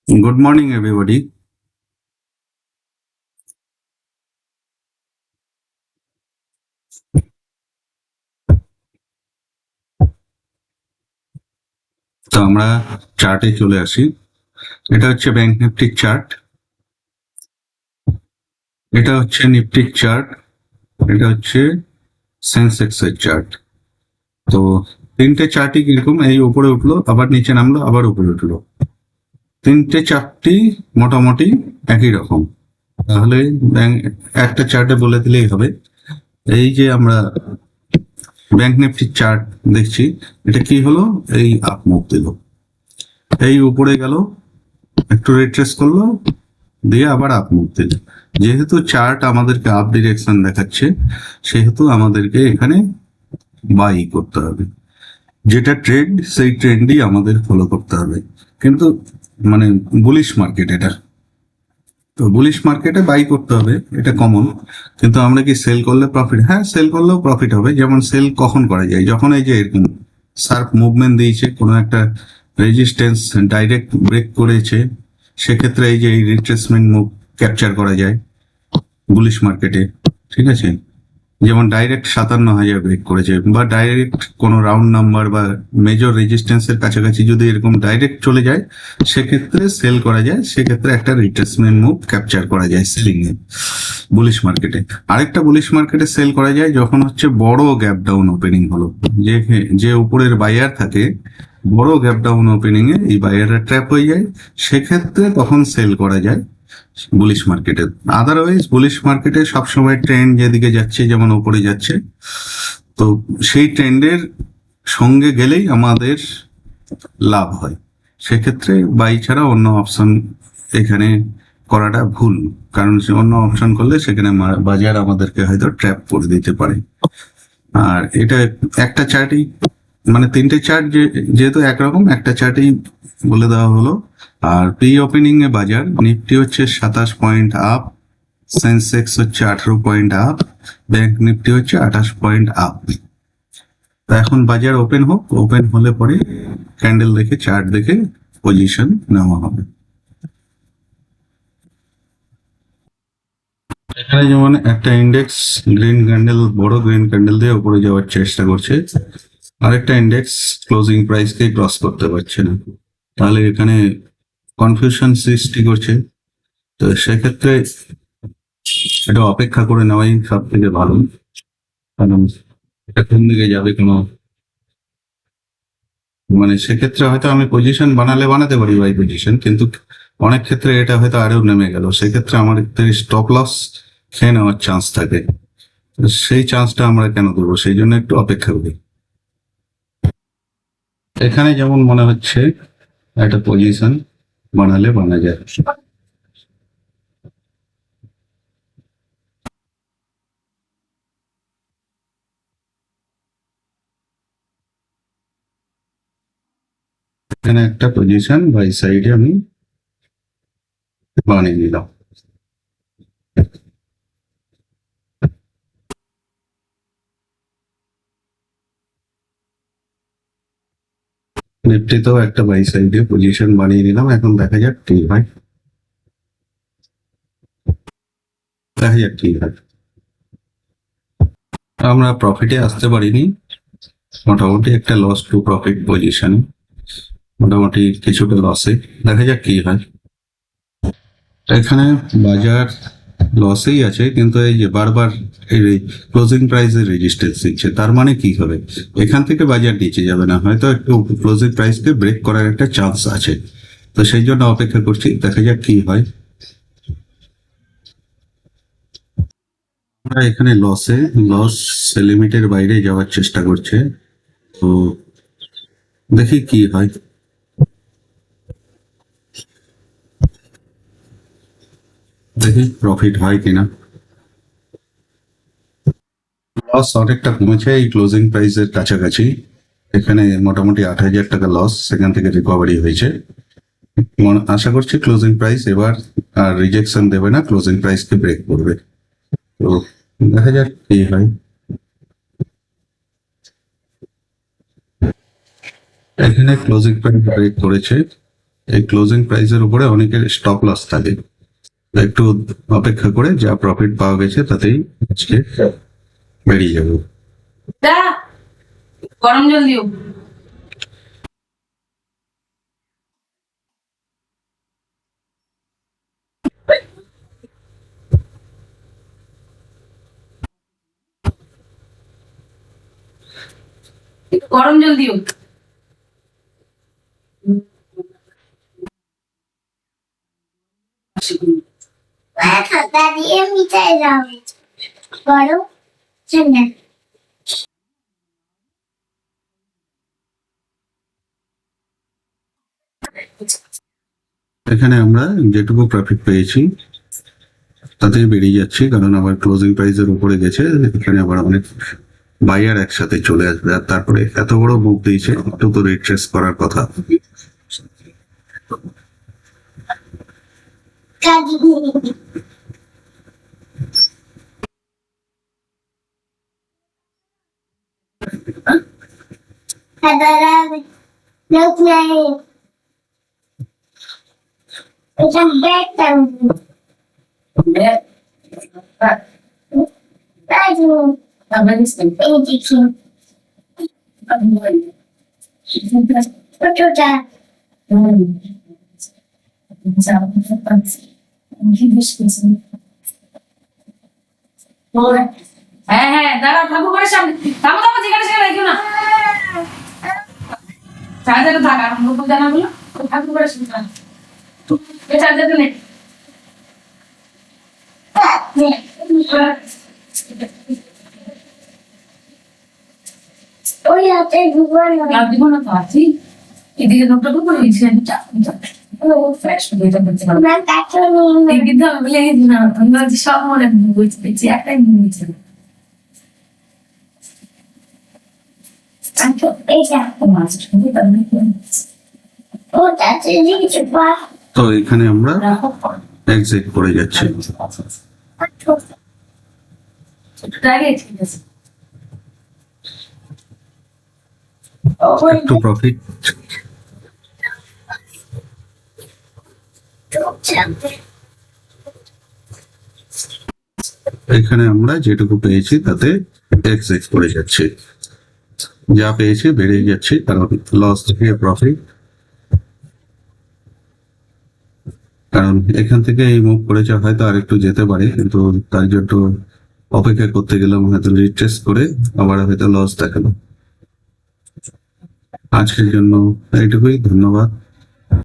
Good morning, everybody. তো আমরা চার্টে চলে আসি। এটা হচ্ছে ব্যাংক নিফটির চার্ট, এটা হচ্ছে নিফটির চার্ট, এটা হচ্ছে সেন্সেক্সের চার্ট। তো তিনটে চার্টই কিরকম, এই উপরে উঠলো, আবার নিচে নামলো, আবার উপরে উঠলো। তিনটে চার্টই মোটামুটি একই রকম। তাহলে একটা চার্টে বলে দিলেই হবে। এই যে আমরা ব্যাংক নিফটির চার্ট দেখছি, এটা কি হলো, এই আপ মুভ দিল, এই উপরে গেল, একটু রিট্রেস করলো, দিয়ে আবার আপ মুভ দিল। যেহেতু চার্ট আমাদেরকে আপ ডিরেকশন দেখাচ্ছে, সেহেতু আমাদেরকে এখানে বাই করতে হবে। যেটা ট্রেন্ড, সেই ট্রেন্ডই আমাদের ফলো করতে হবে। কিন্তু মানে বুলিশ মার্কেট এটা, তো বুলিশ মার্কেটে বাই করতে হবে, এটা কমন। কিন্তু আমরা কি সেল করলে প্রফিট? হ্যাঁ, সেল করলেও প্রফিট হবে। যেমন সেল কখন করা যায়? যখন এই যে এরকম শার্প মুভমেন্ট দিয়েছে, কোনো একটা রেজিস্ট্যান্স ডাইরেক্ট ব্রেক করেছে, সেক্ষেত্রে এই যে এই রিট্রেসমেন্ট মুভ ক্যাপচার করা যায় বুলিশ মার্কেটে। ঠিক আছে, যেমন ডাইরেক্ট 57,000 ব্রেক করেছে, বা ডাইরেক্ট কোনো রাউন্ড নাম্বার বা মেজর রেজিস্ট্যান্সের কাছাকাছি যদি এরকম ডাইরেক্ট চলে যায়, সেক্ষেত্রে সেল করা যায়, সেক্ষেত্রে একটা রিট্রেসমেন্ট মুভ ক্যাপচার করা যায় সেলিং এ বুলিশ মার্কেটে। আরেকটা বুলিশ মার্কেটে সেল করা যায় যখন হচ্ছে বড় গ্যাপ ডাউন ওপেনিং হলো, যে যে উপরের বায়ার থাকে, বড় গ্যাপ ডাউন ওপেনিং এ এই বায়াররা ট্র্যাপ হয়ে যায়, সেক্ষেত্রে তখন সেল করা যায় বুলিশ মার্কেটে। আদারওয়াইজ বুলিশ মার্কেটে সবসময় ট্রেন্ড যেদিকে যাচ্ছে, যেমন উপরে যাচ্ছে, তো সেই ট্রেন্ডের সঙ্গে গেলেই আমাদের লাভ হয়। সেক্ষেত্রে বাই ছাড়া অন্য অপশন এখানে করাটা ভুল, কারণ অন্য অপশন করলে সেখানে বাজার আমাদেরকে হয়তো ট্র্যাপ করে দিতে পারে। আর এটা একটা চার্টই, মানে তিনটে চার্ট যেহেতু একরকম, একটা চার্টেই বলে দেওয়া হলো। আর প্রি ওপেনিং এ বাজার নিফটি হচ্ছে 27 পয়েন্ট আপ, সেন্সেক্স হচ্ছে 18 পয়েন্ট আপ, ব্যাংক নিফটি হচ্ছে 28 পয়েন্ট আপ। তা এখন বাজার ওপেন হোক, ওপেন হলে পরে ক্যান্ডেল দেখে, চার্ট দেখে পজিশন নেওয়া হবে। এখানে যেমন একটা ইন্ডেক্স গ্রিন ক্যান্ডেল, বড় গ্রিন ক্যান্ডেল দিয়ে উপরে যাওয়ার চেষ্টা করছে, আরেকটা ইন্ডেক্স ক্লোজিং প্রাইসকে ক্রস করতে পারছে না, তাহলে এখানে কনফিউশন সৃষ্টি করছে। তো সেক্ষেত্রে এটা অপেক্ষা করে নেওয়াই সব থেকে ভালো, কারণ এটা কোন দিকে যাবে কোনো, মানে সেক্ষেত্রে হয়তো আমি পজিশন বানাতে পারি বাই পজিশন, কিন্তু অনেক ক্ষেত্রে এটা হয়তো আরো নেমে গেল, সেক্ষেত্রে আমার স্টপ লস খেয়ে নেওয়ার চান্স থাকে। সেই চান্সটা আমরা কেন করবো? সেই জন্য একটু অপেক্ষা করি। এখানে যেমন মনে হচ্ছে একটা পজিশন বানালে বানা যায়। এখানে একটা পজিশন বাই সাইডে আমি বানিয়ে নিলাম। নিফটিতেও একটা বাই সাইডে পজিশন বানিয়ে নিলাম, এখন দেখা যাক কি হয়, দেখা যাক কি হয়। আমরা প্রফিটে আসতে পারিনি, মোটামুটি একটা লস টু প্রফিট পজিশন, মোটামুটি কিছুটা লসে, দেখা যাক কি হয়। এখানে বাজার লসেই আছে, কিন্তু এই যে বারবার এই ক্লোজিং প্রাইসের রেজিস্ট্যান্স দিচ্ছে, তার মানে কি হবে? এখান থেকে বাজার নিচে যাবে না, হয়তো একটু ক্লোজিং প্রাইসকে ব্রেক করার একটা চান্স আছে। তো সেই জন্য অপেক্ষা করছি, দেখা যাক কি হয়। আমরা এখানে লস লিমিটের বাইরে যাওয়ার চেষ্টা করছে, তো দেখি কি হয়। দেখি প্রফিট হয় কিনা। লস অনেকটা কমেছে এই ক্লোজিং প্রাইসের কাছাকাছি, এখানে মোটামুটি 8,000 টাকা লস, সেখান থেকে রিকভারি হয়েছে। আশা করছি ক্লোজিং প্রাইস এবার আর রিজেকশন দেবে না, ক্লোজিং প্রাইসকে ব্রেক করবে। তো দেখা যাক কি হয়। এখানে ক্লোজিং প্রাইস ব্রেক করেছে, এই ক্লোজিং প্রাইসের উপরে অনেকের স্টপ লস থাকে, তো একটু অপেক্ষা করে যা প্রফিট পাওয়া গেছে তাতেই আজকে বেরিয়ে যাবো। গরম জল দিও। গরম জল দিও। খাতা দিয়ে মিটাই দাও বড় ঠান্ডা। এখানে আমরা যেটুকু প্রফিট পেয়েছি তাতেই বেরিয়ে যাচ্ছি, কারণ আবার ক্লোজিং প্রাইসের উপরে গেছে, এখানে আবার অনেক বায়ার একসাথে চলে আসবে, আর তারপরে এত বড় মুভ দিয়েছে, একটু তো রিট্রেস করার কথা। Look nice. It's a bedtime. Bedroom. Education. What is that? হ্যাঁ হ্যাঁ, দাঁড়াও, ঠাকুর ঘরের সামনে থামো, থামো, যেখানে সেখানে রাখিও না। চার্জারে থাক, আর নতুন জানাগুলো ঠাকুর ঘরের সামনে রাখ। এই চার্জারটা নে। ওই হাতে দুবার লাভ দিব না তো আছি। এদিকে নোটটা তো করে দিয়েছি আমি, ফ্রেশ হয়ে যাবে। না কাছে নিয়ে এই বিদ্যা বলে না, আমি বলছি সব মনে বুঝতে পেরেছি, একটাই মনে হচ্ছে না। এটা ওটা দিয়েছে বা তো এখানে আমরা এক্সিট করে যাচ্ছি। একটু প্রফিট এখানে আমরা যেটুকু পেয়েছি তাতে এক্সিট করে যাচ্ছি, যা পেয়েছি বেরিয়ে যাচ্ছি, কারণ লস থেকে প্রফিট। কারণ এখান থেকে এই মুভ করেছে, হয়তো আর একটু যেতে পারে, কিন্তু তার জন্য অপেক্ষা করতে গেলাম, হয়তো রিট্রেস করে আবার হয়তো লস দেখালো। আজকের জন্য এইটুকুই, ধন্যবাদ।